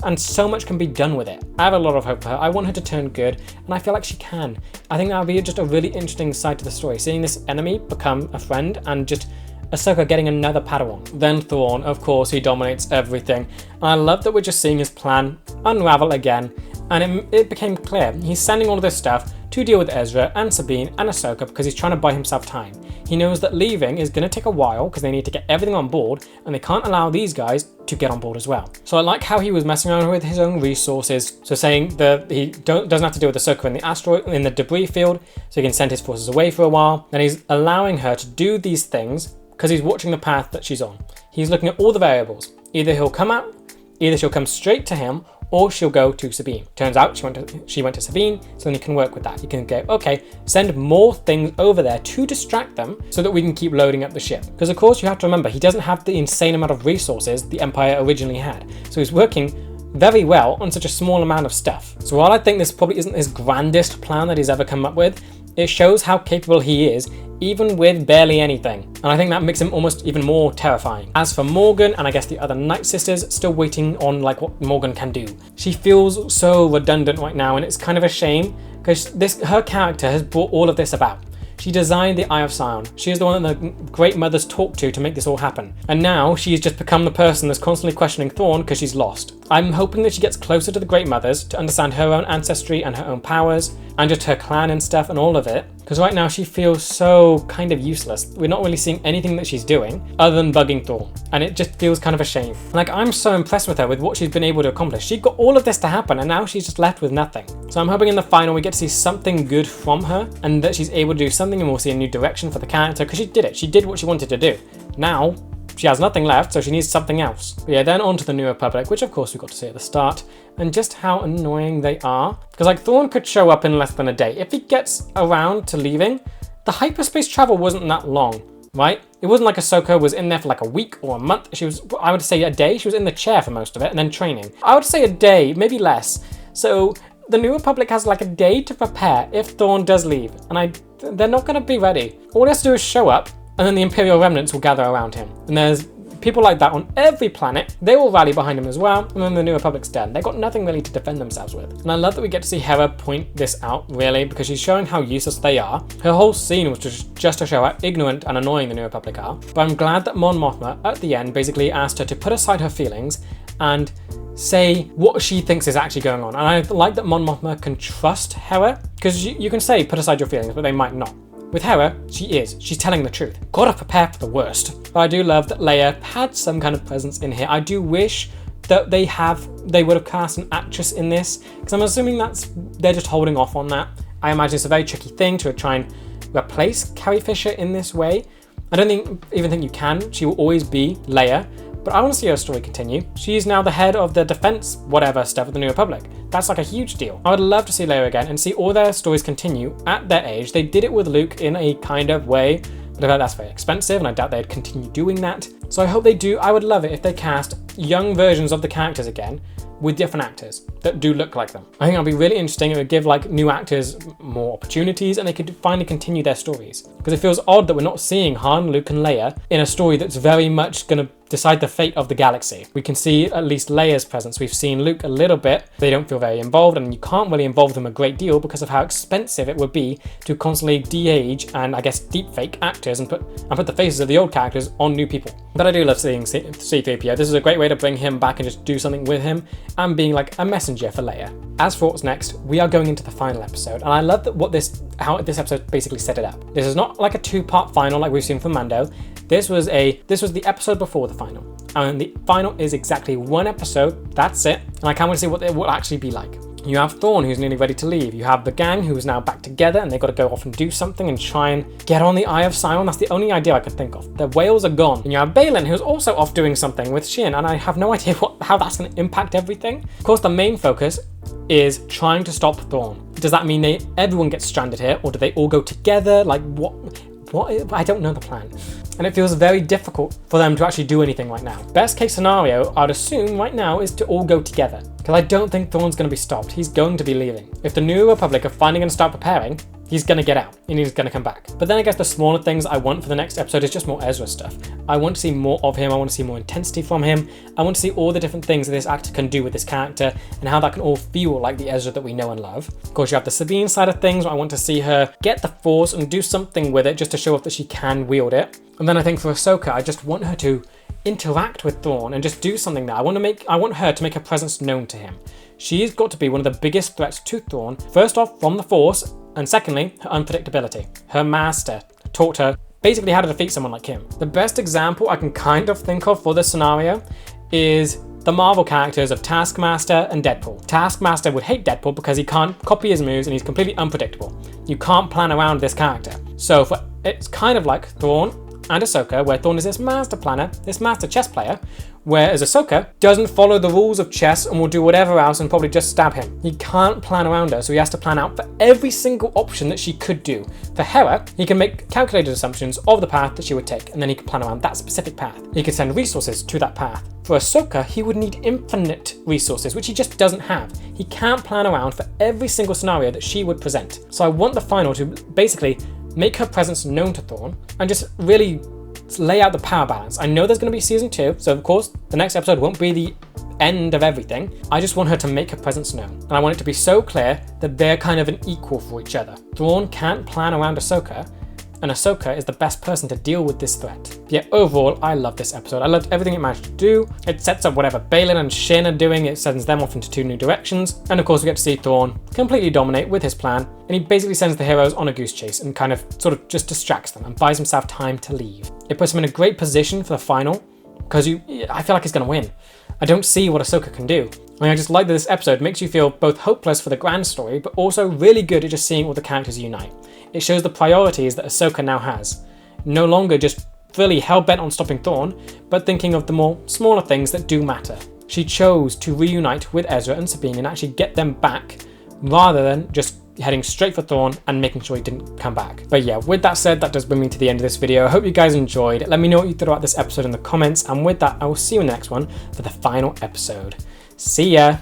and so much can be done with it. I have a lot of hope for her. I want her to turn good and I feel like she can. I think that would be just a really interesting side to the story, seeing this enemy become a friend and just Ahsoka getting another Padawan. Then Thrawn, of course, he dominates everything. And I love that we're just seeing his plan unravel again. And it became clear. He's sending all of this stuff to deal with Ezra and Sabine and Ahsoka because he's trying to buy himself time. He knows that leaving is going to take a while because they need to get everything on board and they can't allow these guys to get on board as well. So I like how he was messing around with his own resources. So saying that he doesn't have to deal with Ahsoka in the asteroid, in the debris field, so he can send his forces away for a while. Then he's allowing her to do these things because he's watching the path that she's on. He's looking at all the variables. Either she'll come straight to him, or she'll go to Sabine. Turns out she went to Sabine, so then he can work with that. He can go, okay, send more things over there to distract them so that we can keep loading up the ship. Because of course you have to remember, he doesn't have the insane amount of resources the Empire originally had. So he's working very well on such a small amount of stuff. So while I think this probably isn't his grandest plan that he's ever come up with, it shows how capable he is, even with barely anything. And I think that makes him almost even more terrifying. As for Morgan, and I guess the other Night Sisters, still waiting on like what Morgan can do. She feels so redundant right now, and it's kind of a shame, because her character has brought all of this about. She designed the Eye of Sion. She is the one that the Great Mothers talked to make this all happen. And now she's just become the person that's constantly questioning Thrawn because she's lost. I'm hoping that she gets closer to the Great Mothers to understand her own ancestry and her own powers and just her clan and stuff and all of it. Because right now she feels so kind of useless. We're not really seeing anything that she's doing other than bugging Thrawn. And it just feels kind of a shame. Like, I'm so impressed with her with what she's been able to accomplish. She got all of this to happen and now she's just left with nothing. So I'm hoping in the final we get to see something good from her and that she's able to do something and we'll see a new direction for the character because she did it. She did what she wanted to do. Now, she has nothing left, so she needs something else. But yeah, then on to the New Republic, which of course we got to see at the start, and just how annoying they are. Because like Thrawn could show up in less than a day. If he gets around to leaving, the hyperspace travel wasn't that long, right? It wasn't like Ahsoka was in there for like a week or a month. She was, I would say a day. She was in the chair for most of it and then training. I would say a day, maybe less. So the New Republic has like a day to prepare if Thrawn does leave. And they're not going to be ready. All he has to do is show up, and then the Imperial remnants will gather around him. And there's people like that on every planet. They will rally behind him as well, and then the New Republic's done. They've got nothing really to defend themselves with. And I love that we get to see Hera point this out, really, because she's showing how useless they are. Her whole scene was just to show how ignorant and annoying the New Republic are. But I'm glad that Mon Mothma, at the end, basically asked her to put aside her feelings and say what she thinks is actually going on. And I like that Mon Mothma can trust Hera, because you can say put aside your feelings, but they might not. With Hera, she's telling the truth. Gotta prepare for the worst. But I do love that Leia had some kind of presence in here. I do wish that they would have cast an actress in this, because I'm assuming they're just holding off on that. I imagine it's a very tricky thing to try and replace Carrie Fisher in this way. I don't even think you can. She will always be Leia. But I want to see her story continue. She's now the head of the defense whatever stuff of the New Republic. That's like a huge deal. I would love to see Leia again and see all their stories continue at their age. They did it with Luke in a kind of way, but I bet that's very expensive and I doubt they'd continue doing that. So I hope they do. I would love it if they cast young versions of the characters again with different actors that do look like them. I think that'd be really interesting. It would give like new actors more opportunities and they could finally continue their stories. Because it feels odd that we're not seeing Han, Luke and Leia in a story that's very much going to decide the fate of the galaxy. We can see at least Leia's presence. We've seen Luke a little bit. They don't feel very involved and you can't really involve them a great deal because of how expensive it would be to constantly de-age and I guess deepfake actors and put the faces of the old characters on new people. But I do love seeing C-3PO. This is a great way to bring him back and just do something with him and being like a messenger for Leia. As for what's next, we are going into the final episode and I love that how this episode basically set it up. This is not like a two-part final like we've seen from Mando. This was the episode before the final. And the final is exactly one episode, that's it. And I can't wait to see what it will actually be like. You have Thrawn, who's nearly ready to leave. You have the gang, who is now back together, and they've got to go off and do something and try and get on the Eye of Sion. That's the only idea I could think of. The whales are gone. And you have Balin, who's also off doing something with Shin, and I have no idea how that's going to impact everything. Of course, the main focus is trying to stop Thrawn. Does that mean everyone gets stranded here, or do they all go together? Like, what? I don't know the plan. And it feels very difficult for them to actually do anything right now. Best case scenario, I'd assume right now, is to all go together. Because I don't think Thrawn's going to be stopped. He's going to be leaving. If the New Republic are finally going to start preparing, he's going to get out and he's going to come back. But then I guess the smaller things I want for the next episode is just more Ezra stuff. I want to see more of him. I want to see more intensity from him. I want to see all the different things that this actor can do with this character and how that can all feel like the Ezra that we know and love. Of course, you have the Sabine side of things. I want to see her get the Force and do something with it just to show off that she can wield it. And then I think for Ahsoka, I just want her to interact with Thrawn and just do something there. I want her to make her presence known to him. She's got to be one of the biggest threats to Thrawn. First off, from the Force, and secondly, her unpredictability. Her master taught her basically how to defeat someone like him. The best example I can kind of think of for this scenario is the Marvel characters of Taskmaster and Deadpool. Taskmaster would hate Deadpool because he can't copy his moves and he's completely unpredictable. You can't plan around this character. So it's kind of like Thrawn and Ahsoka, where Thrawn is this master planner, this master chess player, whereas Ahsoka doesn't follow the rules of chess and will do whatever else and probably just stab him. He can't plan around her, so he has to plan out for every single option that she could do. For Hera, he can make calculated assumptions of the path that she would take, and then he can plan around that specific path. He can send resources to that path. For Ahsoka, he would need infinite resources, which he just doesn't have. He can't plan around for every single scenario that she would present. So I want the final to basically make her presence known to Thrawn and just really lay out the power balance. I know there's going to be season 2, so of course the next episode won't be the end of everything. I just want her to make her presence known, and I want it to be so clear that they're kind of an equal for each other. Thrawn can't plan around Ahsoka, and Ahsoka is the best person to deal with this threat. Yeah, overall, I love this episode. I loved everything it managed to do. It sets up whatever Balin and Shin are doing. It sends them off into 2 new directions. And of course, we get to see Thrawn completely dominate with his plan. And he basically sends the heroes on a goose chase and kind of sort of just distracts them and buys himself time to leave. It puts him in a great position for the final because I feel like he's going to win. I don't see what Ahsoka can do. I just like that this episode makes you feel both hopeless for the grand story, but also really good at just seeing all the characters unite. It shows the priorities that Ahsoka now has. No longer just fully hell-bent on stopping Thrawn, but thinking of the more smaller things that do matter. She chose to reunite with Ezra and Sabine and actually get them back, rather than just heading straight for Thrawn and making sure he didn't come back. But yeah, with that said, that does bring me to the end of this video. I hope you guys enjoyed. Let me know what you thought about this episode in the comments, and with that, I will see you in the next one for the final episode. See ya!